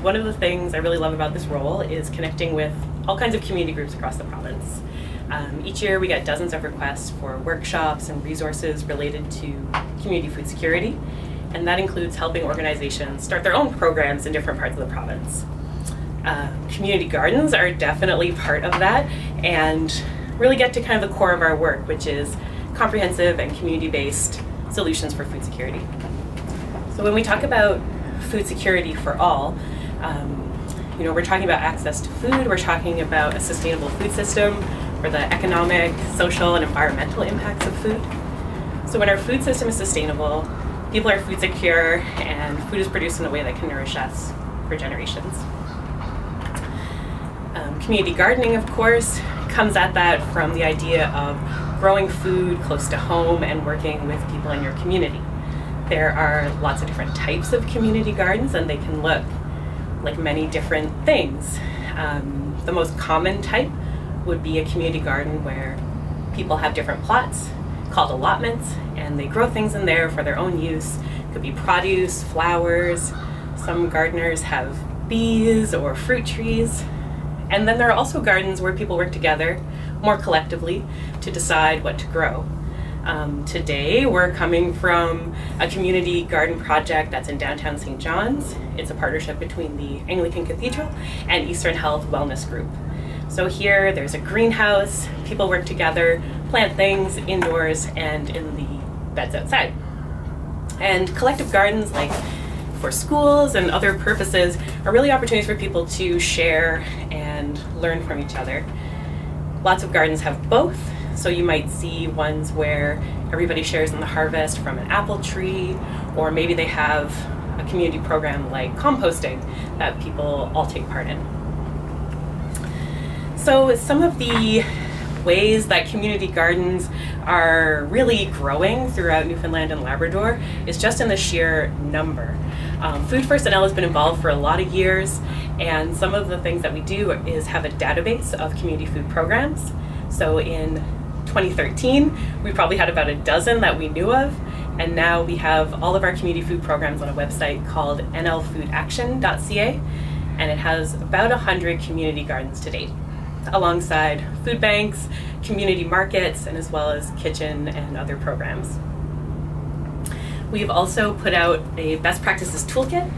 One of the things I really love about this role is connecting with all kinds of community groups across the province. Each year we get dozens of requests for workshops and resources related to community food security, and that includes helping organizations start their own programs in different parts of the province. Community gardens are definitely part of that and really get to kind of the core of our work, which is comprehensive and community-based solutions for food security. So when we talk about food security for all, we're talking about access to food, we're talking about a sustainable food system, or the economic, social, and environmental impacts of food. So when our food system is sustainable, people are food secure, and food is produced in a way that can nourish us for generations. Community gardening, of course, comes at that from the idea of growing food close to home and working with people in your community. There are lots of different types of community gardens, and they can look like many different things. The most common type would be a community garden where people have different plots called allotments, and they grow things in there for their own use. It could be produce, flowers. Some gardeners have bees or fruit trees. And then there are also gardens where people work together more collectively to decide what to grow. Today we're coming from a community garden project that's in downtown St. John's. It's a partnership between the Anglican Cathedral and Eastern Health Wellness Group. So here there's a greenhouse, people work together, plant things indoors and in the beds outside. And collective gardens, like for schools and other purposes, are really opportunities for people to share and learn from each other. Lots of gardens have both, so you might see ones where everybody shares in the harvest from an apple tree, or maybe they have a community program like composting that people all take part in. So some of the ways that community gardens are really growing throughout Newfoundland and Labrador is just in the sheer number. Food First NL has been involved for a lot of years, and some of the things that we do is have a database of community food programs. So in 2013, we probably had about a dozen that we knew of, and now we have all of our community food programs on a website called nlfoodaction.ca, and it has about 100 community gardens to date, alongside food banks, community markets, and as well as kitchen and other programs. We've also put out a best practices toolkit,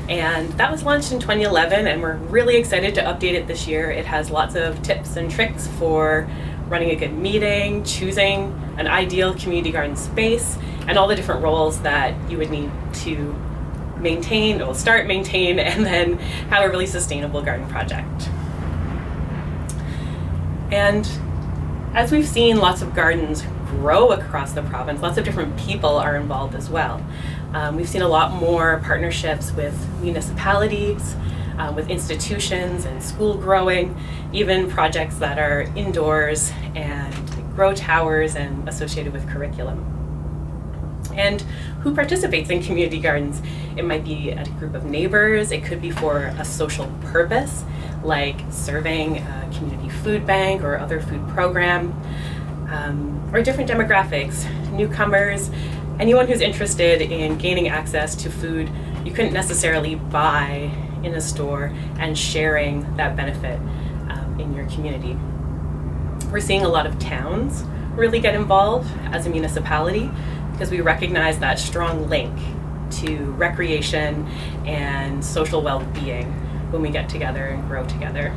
and that was launched in 2011, and we're really excited to update it this year. It has lots of tips and tricks for running a good meeting, choosing an ideal community garden space, and all the different roles that you would need to maintain, or start, maintain, and then have a really sustainable garden project. And as we've seen lots of gardens grow across the province, lots of different people are involved as well. We've seen a lot more partnerships with municipalities, with institutions and school growing, even projects that are indoors and grow towers and associated with curriculum. And who participates in community gardens? It might be a group of neighbors, it could be for a social purpose, like serving a community food bank or other food program, or different demographics, newcomers, anyone who's interested in gaining access to food you couldn't necessarily buy in a store and sharing that benefit in your community. We're seeing a lot of towns really get involved as a municipality because we recognize that strong link to recreation and social well-being when we get together and grow together.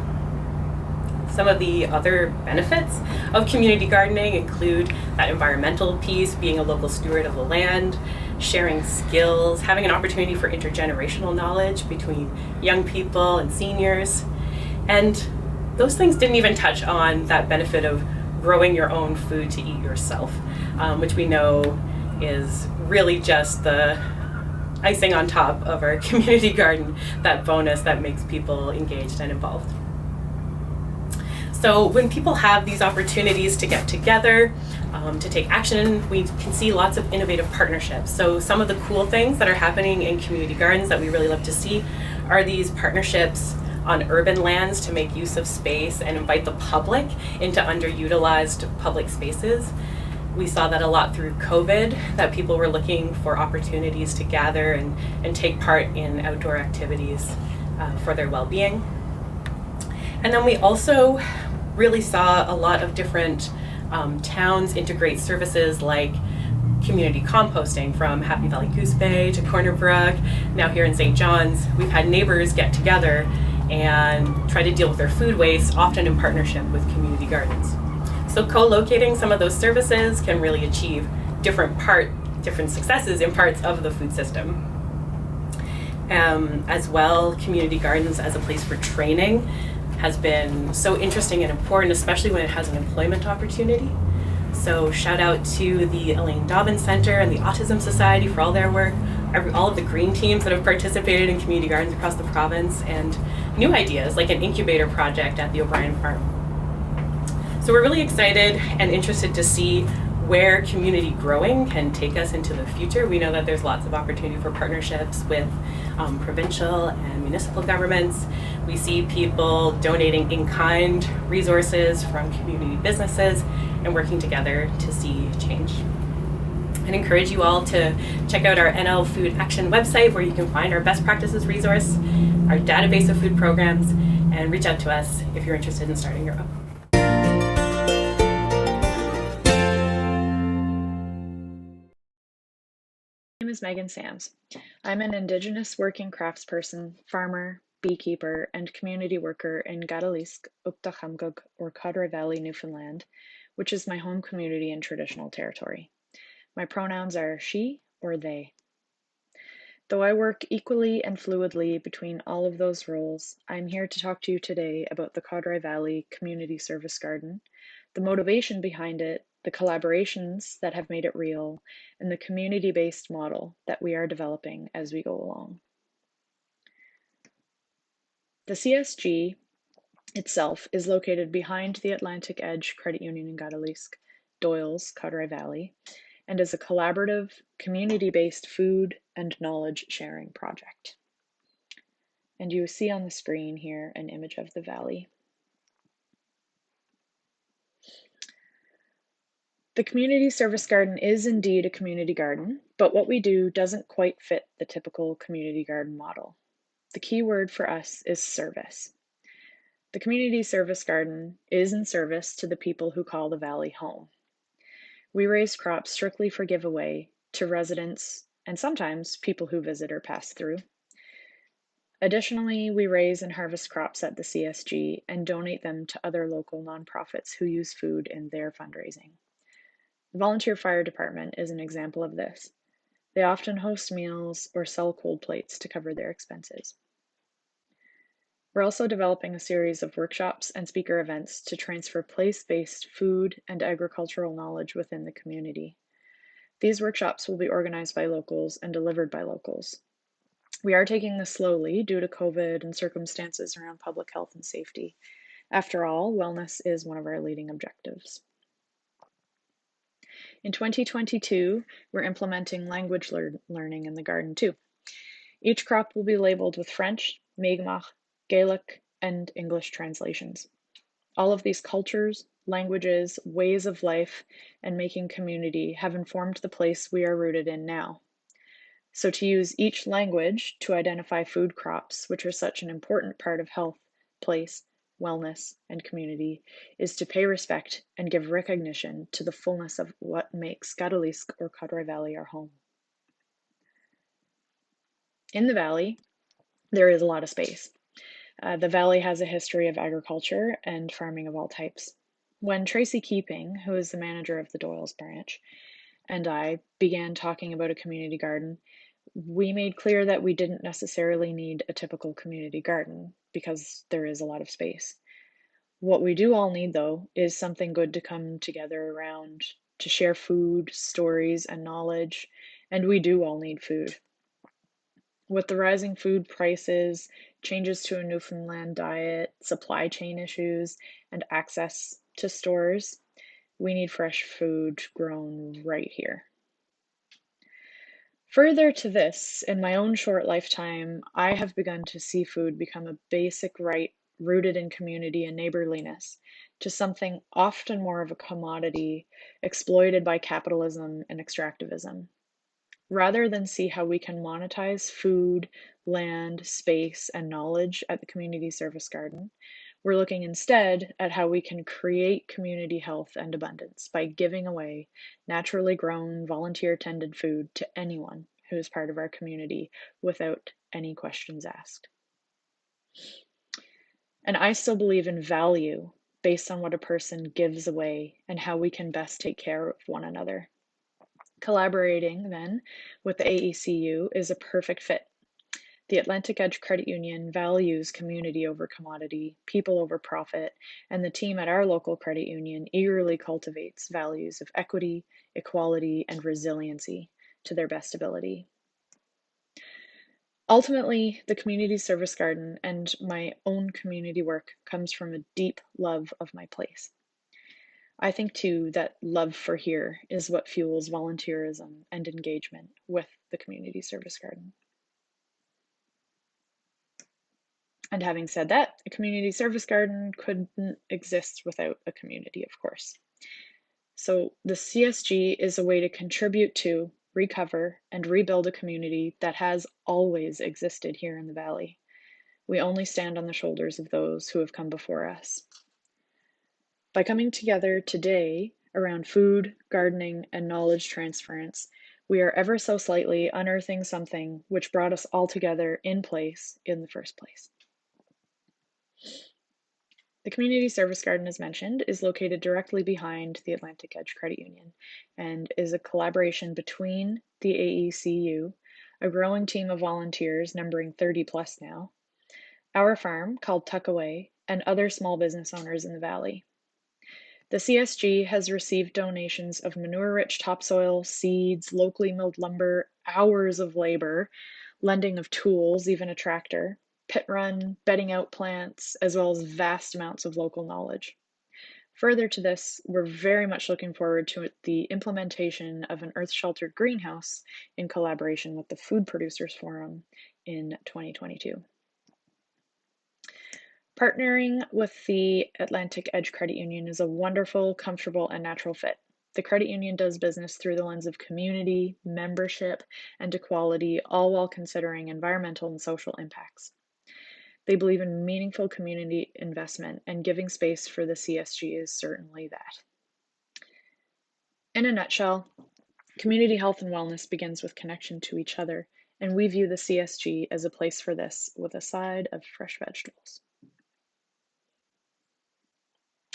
Some of the other benefits of community gardening include that environmental piece, being a local steward of the land, sharing skills, having an opportunity for intergenerational knowledge between young people and seniors. And those things didn't even touch on that benefit of growing your own food to eat yourself, which we know is really just the icing on top of our community garden, that bonus that makes people engaged and involved. So when people have these opportunities to get together, to take action, we can see lots of innovative partnerships. So some of the cool things that are happening in community gardens that we really love to see are these partnerships on urban lands to make use of space and invite the public into underutilized public spaces. We saw that a lot through COVID, that people were looking for opportunities to gather and take part in outdoor activities for their well-being. And then we also really saw a lot of different towns integrate services like community composting, from Happy Valley Goose Bay to Corner Brook, now here in St. John's. We've had neighbors get together and try to deal with their food waste, often in partnership with community gardens. So co-locating some of those services can really achieve different successes in parts of the food system. As well, community gardens as a place for training has been so interesting and important, especially when it has an employment opportunity. So shout out to the Elaine Dobbins Center and the Autism Society for all their work, all of the green teams that have participated in community gardens across the province, and new ideas like an incubator project at the O'Brien Farm. So we're really excited and interested to see where community growing can take us into the future. We know that there's lots of opportunity for partnerships with provincial and municipal governments. We see people donating in-kind resources from community businesses and working together to see change. I'd encourage you all to check out our NL Food Action website, where you can find our best practices resource, our database of food programs, and reach out to us if you're interested in starting your own. My name is Megan Sams. I'm an Indigenous working craftsperson, farmer, beekeeper, and community worker in Gadalisk, Uktakhamgug, or Codroy Valley, Newfoundland, which is my home community and traditional territory. My pronouns are she or they. Though I work equally and fluidly between all of those roles, I'm here to talk to you today about the Codroy Valley Community Service Garden, the motivation behind it, the collaborations that have made it real, and the community-based model that we are developing as we go along. The CSG itself is located behind the Atlantic Edge Credit Union in Gadalisk, Doyle's Codroy Valley, and is a collaborative, community-based food and knowledge sharing project. And you see on the screen here an image of the valley. The community service garden is indeed a community garden, but what we do doesn't quite fit the typical community garden model. The key word for us is service. The community service garden is in service to the people who call the valley home. We raise crops strictly for giveaway to residents and sometimes people who visit or pass through. Additionally, we raise and harvest crops at the CSG and donate them to other local nonprofits who use food in their fundraising. The Volunteer Fire Department is an example of this. They often host meals or sell cold plates to cover their expenses. We're also developing a series of workshops and speaker events to transfer place-based food and agricultural knowledge within the community. These workshops will be organized by locals and delivered by locals. We are taking this slowly due to COVID and circumstances around public health and safety. After all, wellness is one of our leading objectives. In 2022, we're implementing language learning in the garden too. Each crop will be labeled with French, Mi'kmaq, Gaelic, and English translations. All of these cultures, languages, ways of life, and making community have informed the place we are rooted in now. So to use each language to identify food crops, which are such an important part of health, place, wellness, and community, is to pay respect and give recognition to the fullness of what makes Gadalisk or Codroy Valley our home. In the valley, there is a lot of space. The valley has a history of agriculture and farming of all types. When Tracy Keeping, who is the manager of the Doyle's branch, and I began talking about a community garden, we made clear that we didn't necessarily need a typical community garden because there is a lot of space. What we do all need, though, is something good to come together around, to share food, stories, and knowledge, and we do all need food. With the rising food prices, changes to a Newfoundland diet, supply chain issues, and access to stores, we need fresh food grown right here. Further to this, in my own short lifetime, I have begun to see food become a basic right rooted in community and neighborliness to something often more of a commodity exploited by capitalism and extractivism. rather than see how we can monetize food, land, space, and knowledge at the community service garden. We're looking instead at how we can create community health and abundance by giving away naturally grown, volunteer tended food to anyone who is part of our community without any questions asked. And I still believe in value based on what a person gives away and how we can best take care of one another. Collaborating then with the AECU is a perfect fit. The Atlantic Edge Credit Union values community over commodity, people over profit, and the team at our local credit union eagerly cultivates values of equity, equality, and resiliency to their best ability. Ultimately, the community service garden and my own community work comes from a deep love of my place. I think too that love for here is what fuels volunteerism and engagement with the community service garden. And having said that, a community service garden couldn't exist without a community, of course. So the CSG is a way to contribute to, recover, and rebuild a community that has always existed here in the Valley. We only stand on the shoulders of those who have come before us. By coming together today around food, gardening, and knowledge transference, we are ever so slightly unearthing something which brought us all together in place in the first place. The community service garden, as mentioned, is located directly behind the Atlantic Edge Credit Union and is a collaboration between the AECU, a growing team of volunteers numbering 30 plus now, our farm called Tuckaway, and other small business owners in the valley. The CSG has received donations of manure-rich topsoil, seeds, locally milled lumber, hours of labor, lending of tools, even a tractor, pit run, bedding out plants, as well as vast amounts of local knowledge. Further to this, we're very much looking forward to the implementation of an earth-sheltered greenhouse in collaboration with the Food Producers Forum in 2022. Partnering with the Atlantic Edge Credit Union is a wonderful, comfortable, and natural fit. The credit union does business through the lens of community, membership, and equality, all while considering environmental and social impacts. They believe in meaningful community investment, and giving space for the CSG is certainly that. In a nutshell, community health and wellness begins with connection to each other, and we view the CSG as a place for this with a side of fresh vegetables.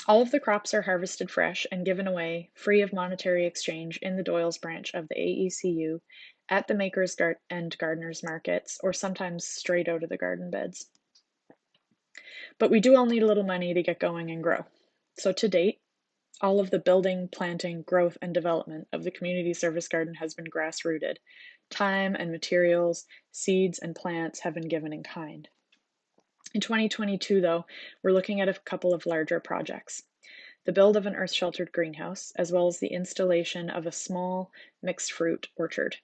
All of the crops are harvested fresh and given away, free of monetary exchange, in the Doyles branch of the AECU at the makers and gardeners markets, or sometimes straight out of the garden beds. But we do all need a little money to get going and grow. So to date, all of the building, planting, growth, and development of the community service garden has been grassrooted. Time and materials, seeds, and plants have been given in kind. In 2022, though, we're looking at a couple of larger projects. The build of an earth-sheltered greenhouse, as well as the installation of a small mixed fruit orchard.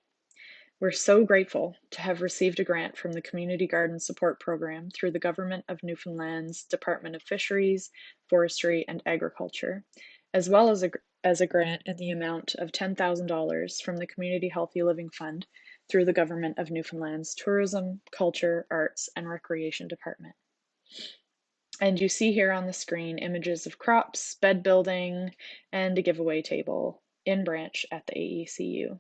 We're so grateful to have received a grant from the Community Garden Support Program through the Government of Newfoundland's Department of Fisheries, Forestry, and Agriculture, as well as a grant in the amount of $10,000 from the Community Healthy Living Fund through the Government of Newfoundland's Tourism, Culture, Arts, and Recreation Department. And you see here on the screen images of crops, bed building, and a giveaway table in branch at the AECU.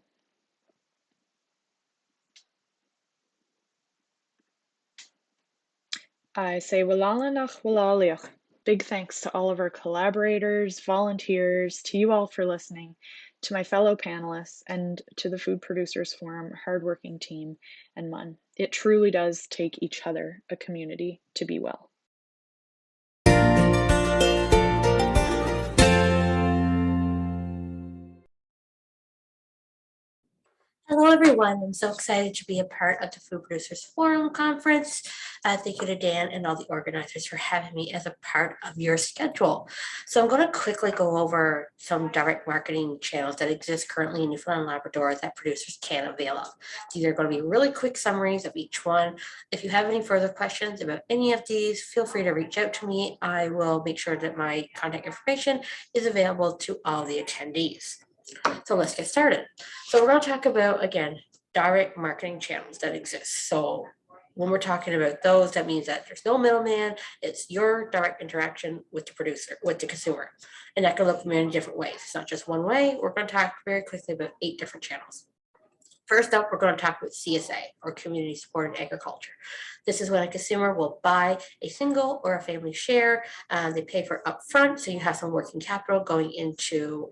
I say Walalach Walaliach. Big thanks to all of our collaborators, volunteers, to you all for listening, to my fellow panelists, and to the Food Producers Forum hardworking team and MUN. It truly does take each other, a community, to be well. Hello, everyone. I'm so excited to be a part of the Food Producers Forum conference. Thank you to Dan and all the organizers for having me as a part of your schedule. So I'm going to quickly go over some direct marketing channels that exist currently in Newfoundland and Labrador that producers can avail of. These are going to be really quick summaries of each one. If you have any further questions about any of these, feel free to reach out to me. I will make sure that my contact information is available to all the attendees. So let's get started. So we're going to talk about, again, direct marketing channels that exist. So when we're talking about those, that means that there's no middleman. It's your direct interaction with the producer, with the consumer. And that can look many different ways. It's not just one way. We're going to talk very quickly about 8 different channels. First up, we're going to talk about CSA, or Community Supported Agriculture. This is when a consumer will buy a single or a family share. They pay for upfront, so you have some working capital going into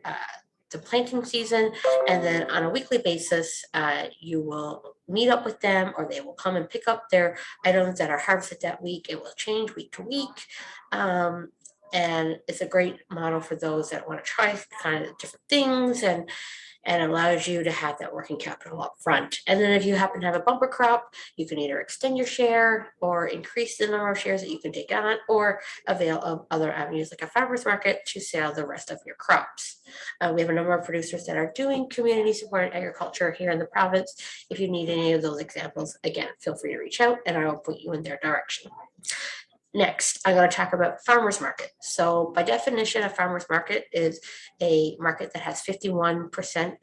the planting season, and then on a weekly basis, you will meet up with them, or they will come and pick up their items that are harvested that week. It will change week to week. And it's a great model for those that want to try kind of different things, and allows you to have that working capital up front. And then if you happen to have a bumper crop, you can either extend your share or increase the number of shares that you can take on, or avail of other avenues like a farmer's market to sell the rest of your crops. We have a number of producers that are doing community supported agriculture here in the province. If you need any of those examples, again, feel free to reach out and I will point you in their direction. Next, I'm going to talk about farmers market. So by definition, a farmers market is a market that has 51%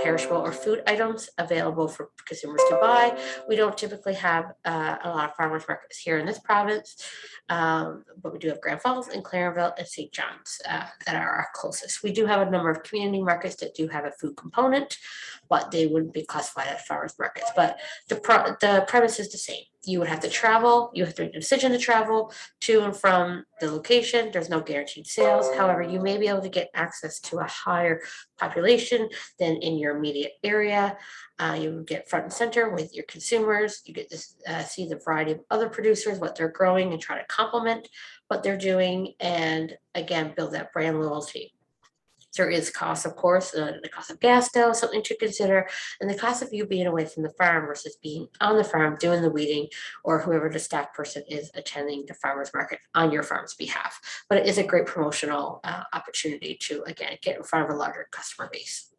perishable or food items available for consumers to buy. We don't typically have a lot of farmers markets here in this province, but we do have Grand Falls and Clarenville and St. John's that are our closest. We do have a number of community markets that do have a food component, but they wouldn't be classified as farmers markets. But the premise is the same. You would have to travel, you have to make the decision to travel to and from the location. There's no guaranteed sales. However, you may be able to get access to a higher population than in your immediate area. You get front and center with your consumers. You get to see the variety of other producers, what they're growing, and try to complement what they're doing, and again, build that brand loyalty. There is cost, of course, the cost of gas still something to consider, and the cost of you being away from the farm versus being on the farm doing the weeding, or whoever the staff person is attending the farmer's market on your farm's behalf. But it is a great promotional opportunity to, again, get in front of a larger customer base.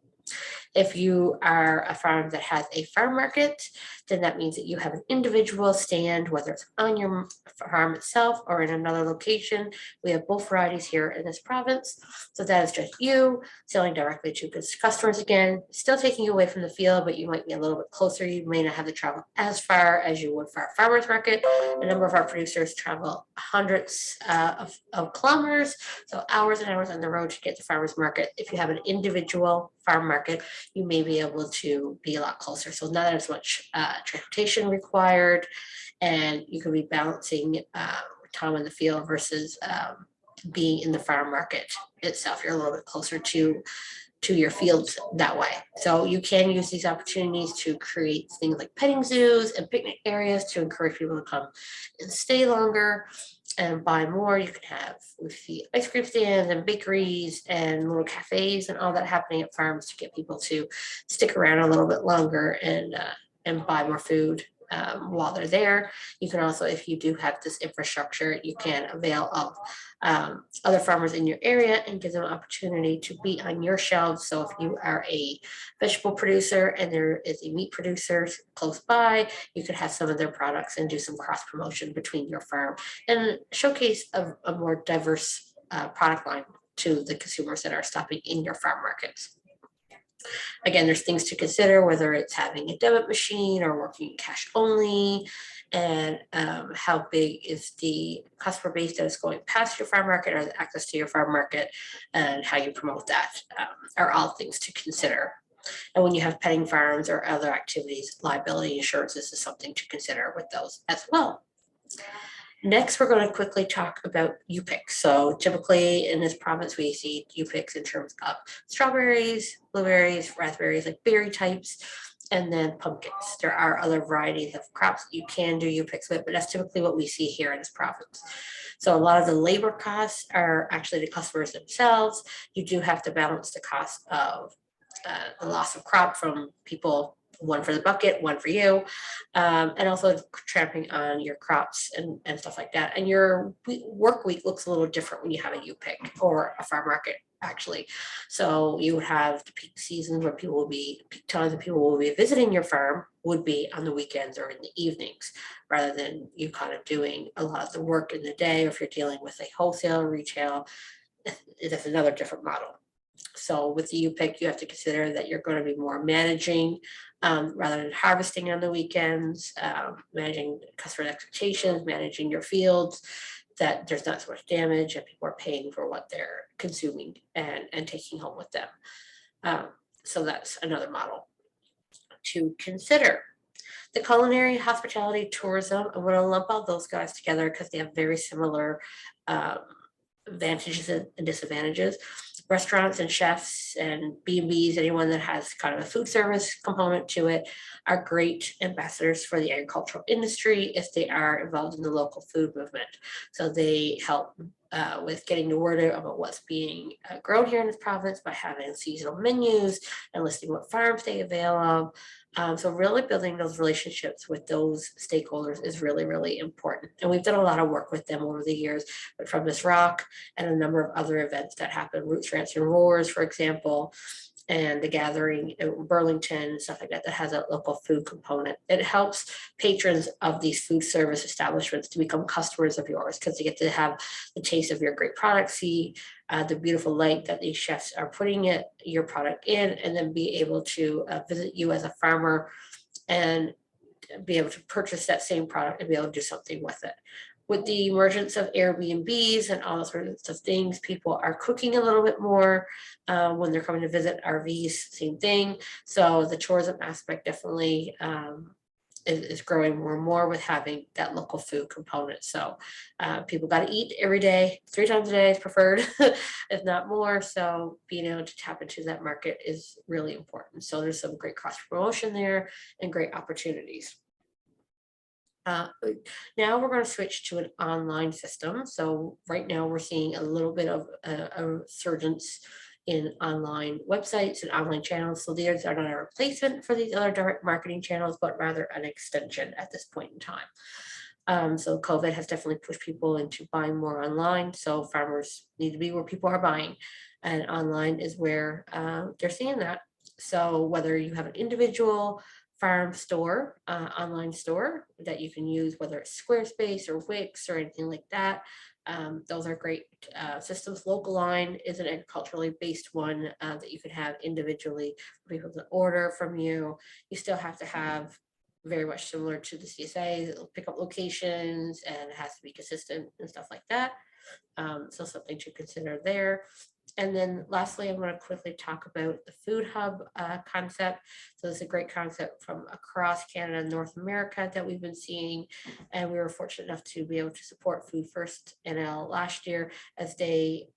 If you are a farm that has a farm market, then that means that you have an individual stand, whether it's on your farm itself or in another location. We have both varieties here in this province. So that is just you selling directly to customers, again, still taking you away from the field, but you might be a little bit closer. You may not have to travel as far as you would for a farmer's market. A number of our producers travel hundreds of kilometers, so hours and hours on the road to get to farmer's market. If you have an individual farm market, you may be able to be a lot closer. So not as much transportation required, and you can be balancing time in the field versus being in the farm market itself. You're a little bit closer to your fields that way. So you can use these opportunities to create things like petting zoos and picnic areas to encourage people to come and stay longer and buy more. You can have, we see ice cream stands and bakeries and little cafes and all that happening at farms to get people to stick around a little bit longer and buy more food while they're there. You can also, if you do have this infrastructure, you can avail of other farmers in your area and give them an opportunity to be on your shelves. So if you are a vegetable producer and there is a meat producer close by, you could have some of their products and do some cross promotion between your farm and showcase a more diverse product line to the consumers that are stopping in your farm markets. Again, there's things to consider, whether it's having a debit machine or working cash only, and how big is the customer base that is going past your farm market or the access to your farm market, and how you promote that are all things to consider. And when you have petting farms or other activities, liability insurance is something to consider with those as well. Next, we're going to quickly talk about U-picks. So typically in this province, we see U-picks in terms of strawberries, blueberries, raspberries, like berry types, and then pumpkins. There are other varieties of crops that you can do U-picks with, but that's typically what we see here in this province. So a lot of the labor costs are actually the customers themselves. You do have to balance the cost of the loss of crop from people, one for the bucket, one for you, and also tramping on your crops and stuff like that. And your work week looks a little different when you have a U-pick or a farm market, actually. So you would have the peak seasons where peak times that people will be visiting your farm would be on the weekends or in the evenings, rather than you kind of doing a lot of the work in the day. Or if you're dealing with a wholesale or retail, that's another different model. So with the UPIC, you have to consider that you're going to be more managing rather than harvesting on the weekends, managing customer expectations, managing your fields, that there's not so much damage and people are paying for what they're consuming and taking home with them. So that's another model to consider. The culinary, hospitality, tourism, I'm going to lump all those guys together because they have very similar advantages and disadvantages. Restaurants and chefs and B&Bs, anyone that has kind of a food service component to it, are great ambassadors for the agricultural industry if they are involved in the local food movement. So they help with getting the word out about what's being grown here in this province by having seasonal menus and listing what farms they avail of. So really building those relationships with those stakeholders is really, really important. And we've done a lot of work with them over the years, but from this rock and a number of other events that happen, Roots, Rants, and Roars, for example, and the gathering in Burlington and stuff like that, that has a local food component. It helps patrons of these food service establishments to become customers of yours because they get to have the taste of your great product, see the beautiful light that these chefs are putting your product in, and then be able to visit you as a farmer and be able to purchase that same product and be able to do something with it. With the emergence of Airbnbs and all sorts of things, people are cooking a little bit more when they're coming to visit RVs, same thing. So the tourism aspect definitely is growing more and more with having that local food component. So people got to eat every day, 3 times a day is preferred, if not more. So being able to tap into that market is really important. So there's some great cross promotion there and great opportunities. Now we're going to switch to an online system. So right now we're seeing a little bit of a resurgence in online websites and online channels. So these are not a replacement for these other direct marketing channels, but rather an extension at this point in time. So COVID has definitely pushed people into buying more online. So farmers need to be where people are buying, and online is where they're seeing that. So whether you have an individual farm store, online store that you can use, whether it's Squarespace or Wix or anything like that. Those are great systems. Local Line is an agriculturally based one that you can have individually for people to order from you. You still have to have very much similar to the CSA, it'll pick up locations and it has to be consistent and stuff like that. So something to consider there. And then lastly, I'm going to quickly talk about the food hub concept. So this is a great concept from across Canada and North America that we've been seeing. And we were fortunate enough to be able to support Food First NL last year as they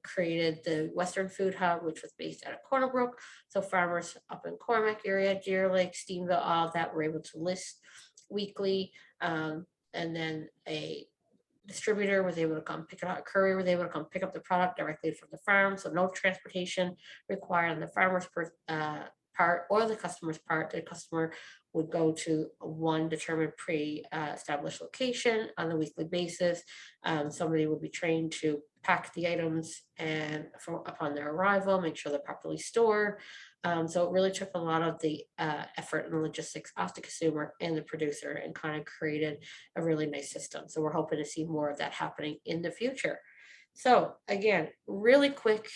created the Western Food Hub, which was based out of Corner Brook. So farmers up in Cormac area, Deer Lake, Steenville, all of that were able to list weekly. And then a distributor was able to come pick it up, a courier was able to come pick up the product directly from the farm. So no transportation required on the farmer's part or the customer's part. The customer would go to one determined pre-established location on a weekly basis. Somebody would be trained to pack the items and upon their arrival, make sure they're properly stored. So it really took a lot of the effort and logistics off the consumer and the producer and kind of created a really nice system. So we're hoping to see more of that happening in the future. So again, really quick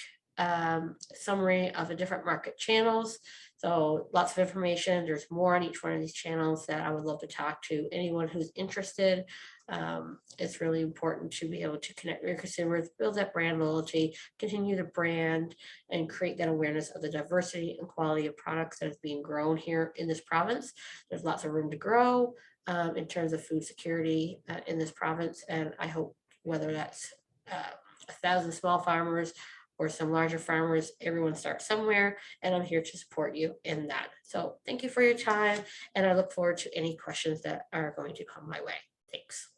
summary of the different market channels. So lots of information. There's more on each one of these channels that I would love to talk to anyone who's interested. It's really important to be able to connect with your consumers, build that brand loyalty, continue to brand, and create that awareness of the diversity and quality of products that is being grown here in this province. There's lots of room to grow in terms of food security in this province. And I hope whether that's 1,000 small farmers or some larger farmers, everyone starts somewhere, and I'm here to support you in that. So thank you for your time, and I look forward to any questions that are going to come my way. Thanks.